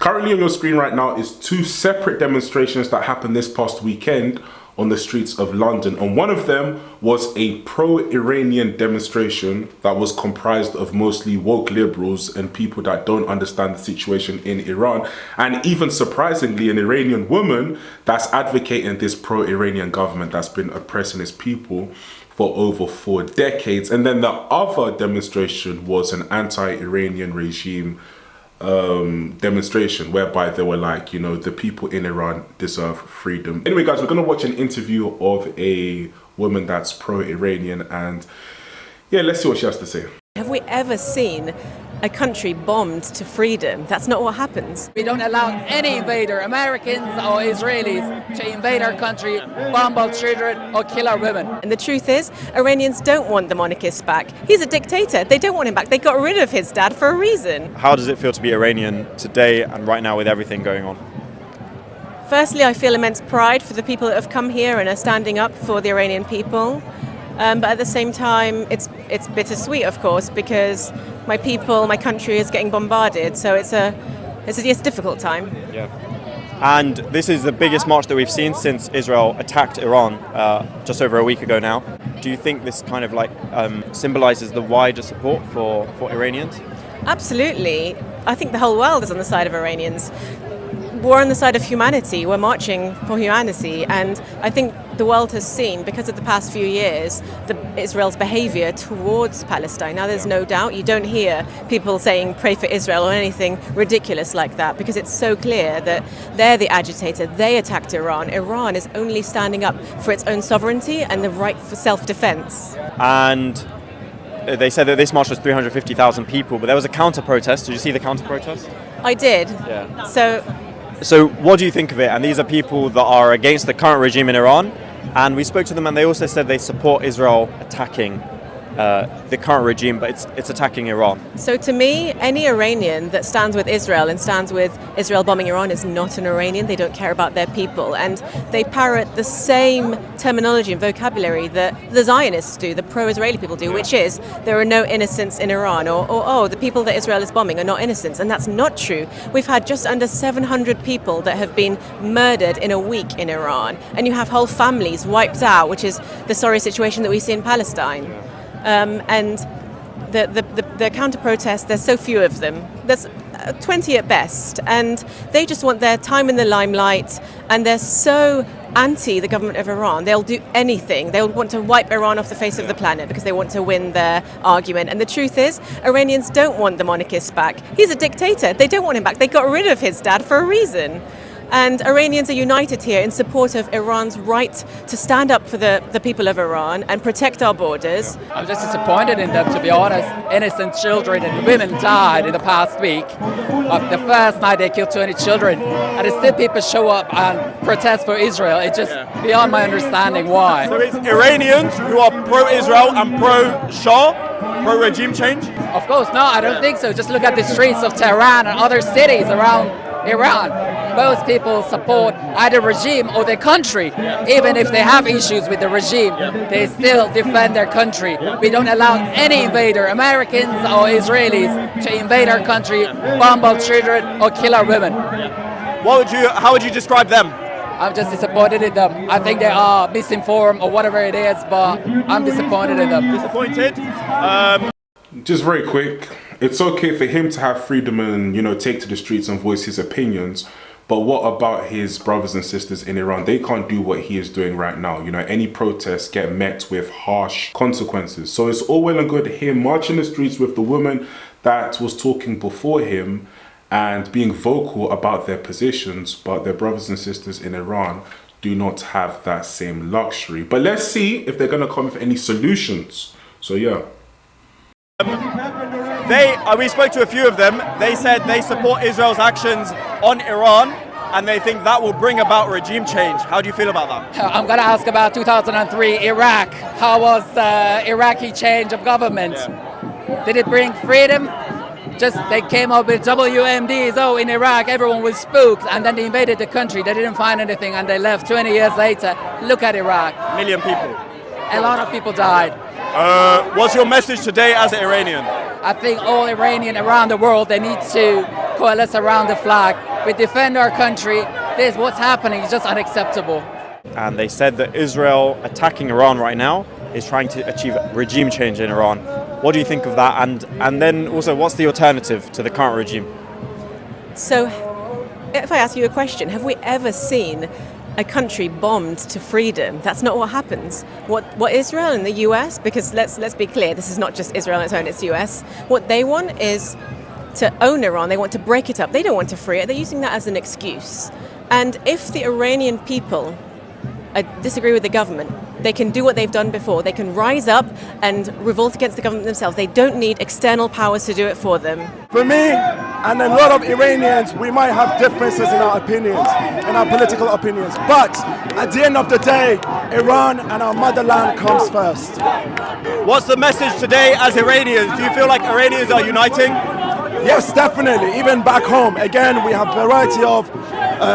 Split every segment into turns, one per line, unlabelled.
Currently on your screen right now is two separate demonstrations that happened this past weekend on the streets of London. And one of them was a pro-Iranian demonstration that was comprised of mostly woke liberals and people that don't understand the situation in Iran. And even surprisingly, an Iranian woman that's advocating this pro-Iranian government that's been oppressing its people for over 4 decades. And then the other demonstration was an anti-Iranian regime demonstration whereby they were like, you know, the people in Iran deserve freedom. Anyway, guys, we're going to watch an interview of a woman that's pro-Iranian, and yeah, let's see what she has to say.
Have we ever seen a country bombed to freedom? That's not what happens.
We don't allow any invader, Americans or Israelis, to invade our country, bomb our children or kill our women.
And the truth is, Iranians don't want the monarchist back. He's a dictator. They don't want him back. They got rid of his dad for a reason.
How does it feel to be Iranian today and right now with everything going on?
Firstly, I feel immense pride for the people that have come here and are standing up for the Iranian people. But at the same time, it's bittersweet, of course, because my people, my country is getting bombarded. So it's a difficult time.
Yeah. And this is the biggest march that we've seen since Israel attacked Iran just over a week ago now. Do you think this kind of like symbolizes the wider support for Iranians?
Absolutely. I think the whole world is on the side of Iranians. We're on the side of humanity. We're marching for humanity. And I think the world has seen, because of the past few years, Israel's behavior towards Palestine. Now, there's no doubt, you don't hear people saying pray for Israel or anything ridiculous like that, because it's so clear that they're the agitator. They attacked Iran. Iran is only standing up for its own sovereignty and the right for self-defense.
And they said that this march was 350,000 people, but there was a counter-protest. Did you see the counter-protest?
I did.
Yeah.
So
what do you think of it? And these are people that are against the current regime in Iran. And we spoke to them and they also said they support Israel attacking the current regime, but it's attacking Iran.
So to me, any Iranian that stands with Israel and stands with Israel bombing Iran is not an Iranian. They don't care about their people. And they parrot the same terminology and vocabulary that the Zionists do, the pro-Israeli people do, which is there are no innocents in Iran, or oh, the people that Israel is bombing are not innocents. And that's not true. We've had just under 700 people that have been murdered in a week in Iran. And you have whole families wiped out, which is the sorry situation that we see in Palestine. And the counter-protests, there's so few of them. There's 20 at best, and they just want their time in the limelight, and they're so anti the government of Iran. They'll do anything. They'll want to wipe Iran off the face of the planet because they want to win their argument. And the truth is, Iranians don't want the monarchist back. He's a dictator. They don't want him back. They got rid of his dad for a reason. And Iranians are united here in support of Iran's right to stand up for the people of Iran and protect our borders.
I'm just disappointed in them, to be honest. Innocent children and women died in the past week. The first night they killed 20 children. And still people show up and protest for Israel. It's just beyond my understanding why.
So it's Iranians who are pro-Israel and pro-Shah, pro-regime change?
Of course, no, I don't think so. Just look at the streets of Tehran and other cities around Iran. Most people support either regime or their country. Even if they have issues with the regime, they still defend their country. We don't allow any invader, Americans or Israelis, to invade our country, bomb our children or kill our women.
How would you describe them?
I'm just disappointed in them. I think they are misinformed or whatever it is, but I'm disappointed in them.
Disappointed?
Just very quick, it's okay for him to have freedom and, you know, take to the streets and voice his opinions. But what about his brothers and sisters in Iran? They can't do what he is doing right now. You know, any protests get met with harsh consequences. So it's all well and good him marching the streets with the woman that was talking before him and being vocal about their positions, but their brothers and sisters in Iran do not have that same luxury. But let's see if they're going to come with any solutions. So yeah.
We spoke to a few of them. They said they support Israel's actions on Iran and they think that will bring about regime change. How do you feel about that?
I'm going to ask about 2003 Iraq. How was Iraqi change of government? Did it bring freedom? Just they came up with WMDs. Oh, in Iraq everyone was spooked, and then they invaded the country. They didn't find anything and they left. 20 years later, look at Iraq.
Million people.
A lot of people died.
What's your message today as an Iranian?
I think all Iranian around the world, they need to coalesce around the flag. we defend our country. This, what's happening is just unacceptable.
And they said that Israel attacking Iran right now is trying to achieve regime change in Iran. What do you think of that? And then also, what's the alternative to the current regime?
So, if I ask you a question, have we ever seen a country bombed to freedom? That's not what happens. What Israel and the US, because let's be clear, this is not just Israel on its own, it's the US. What they want is to own Iran. They want to break it up. They don't want to free it. They're using that as an excuse. And if the Iranian people disagree with the government, they can do what they've done before. They can rise up and revolt against the government themselves. They don't need external powers to do it for them.
For me, and a lot of Iranians, we might have differences in our opinions, in our political opinions. But at the end of the day, Iran and our motherland comes first.
What's the message today as Iranians? Do you feel like Iranians are uniting?
Yes, definitely. Even back home, again, we have variety of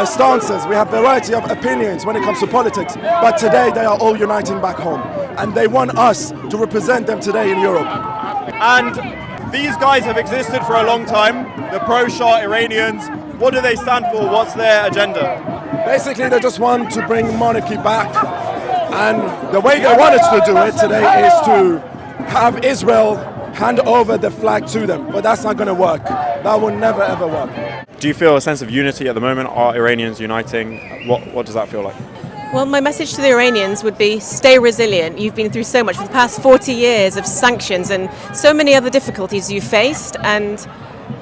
stances, we have variety of opinions when it comes to politics. But today, they are all uniting back home, and they want us to represent them today in Europe.
And these guys have existed for a long time. The pro-Shah Iranians. What do they stand for? What's their agenda?
Basically, they just want to bring monarchy back, and the way they want us to do it today is to have Israel hand over the flag to them, but that's not going to work. That will never ever work.
Do you feel a sense of unity at the moment? Are Iranians uniting? What does that feel like?
Well, my message to the Iranians would be stay resilient. You've been through so much for the past 40 years of sanctions and so many other difficulties you faced, and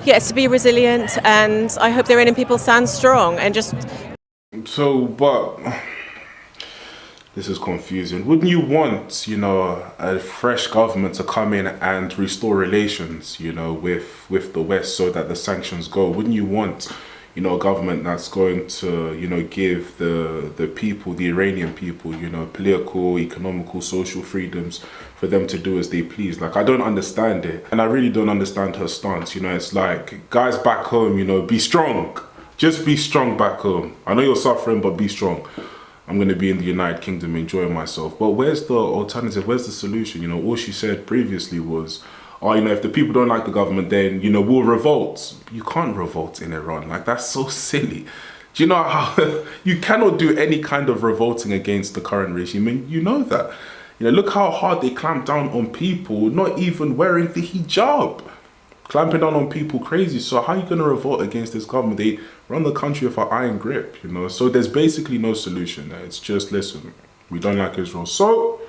yes, to be resilient, and I hope the Iranian people stand strong and just...
So, but this is confusing. Wouldn't you want, a fresh government to come in and restore relations, with the West so that the sanctions go? Wouldn't you want, a government that's going to, give the people, the Iranian people, political, economical, social freedoms for them to do as they please? Like, I don't understand it. And I really don't understand her stance. It's like, guys back home, be strong. Just be strong back home. I know you're suffering, but be strong. I'm going to be in the United Kingdom enjoying myself. But where's the alternative? Where's the solution? All she said previously was, if the people don't like the government, then, we'll revolt. You can't revolt in Iran. Like, that's so silly. Do you know how you cannot do any kind of revolting against the current regime? And you know that. Look how hard they clamp down on people not even wearing the hijab. Clamping down on people crazy. So how are you going to revolt against this government? They run the country with an iron grip, So there's basically no solution there. It's just, listen, we don't like Israel. So,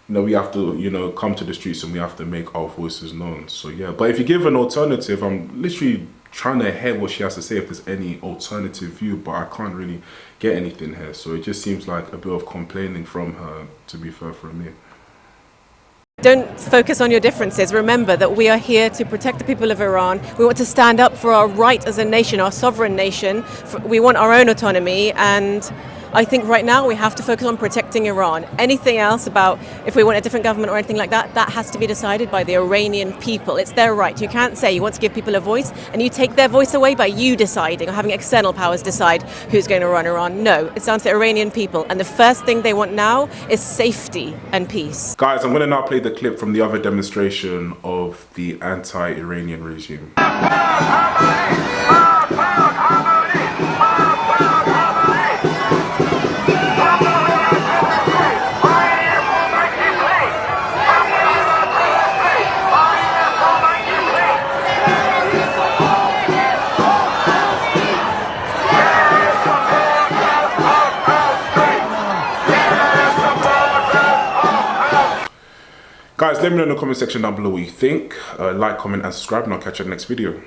we have to, come to the streets and we have to make our voices known. So, yeah. But if you give an alternative, I'm literally trying to hear what she has to say if there's any alternative view, but I can't really get anything here. So it just seems like a bit of complaining from her, to be fair, from me.
Don't focus on your differences. Remember that we are here to protect the people of Iran. We want to stand up for our right as a nation, our sovereign nation. We want our own autonomy, and I think right now we have to focus on protecting Iran. Anything else about if we want a different government or anything like that, that has to be decided by the Iranian people. It's their right. You can't say you want to give people a voice and you take their voice away by you deciding or having external powers decide who's going to run Iran. No, it's down to the Iranian people. And the first thing they want now is safety and peace.
Guys, I'm going to now play the clip from the other demonstration of the anti-Iranian regime. Guys, let me know in the comment section down below what you think. Like, comment and subscribe, and I'll catch you in the next video.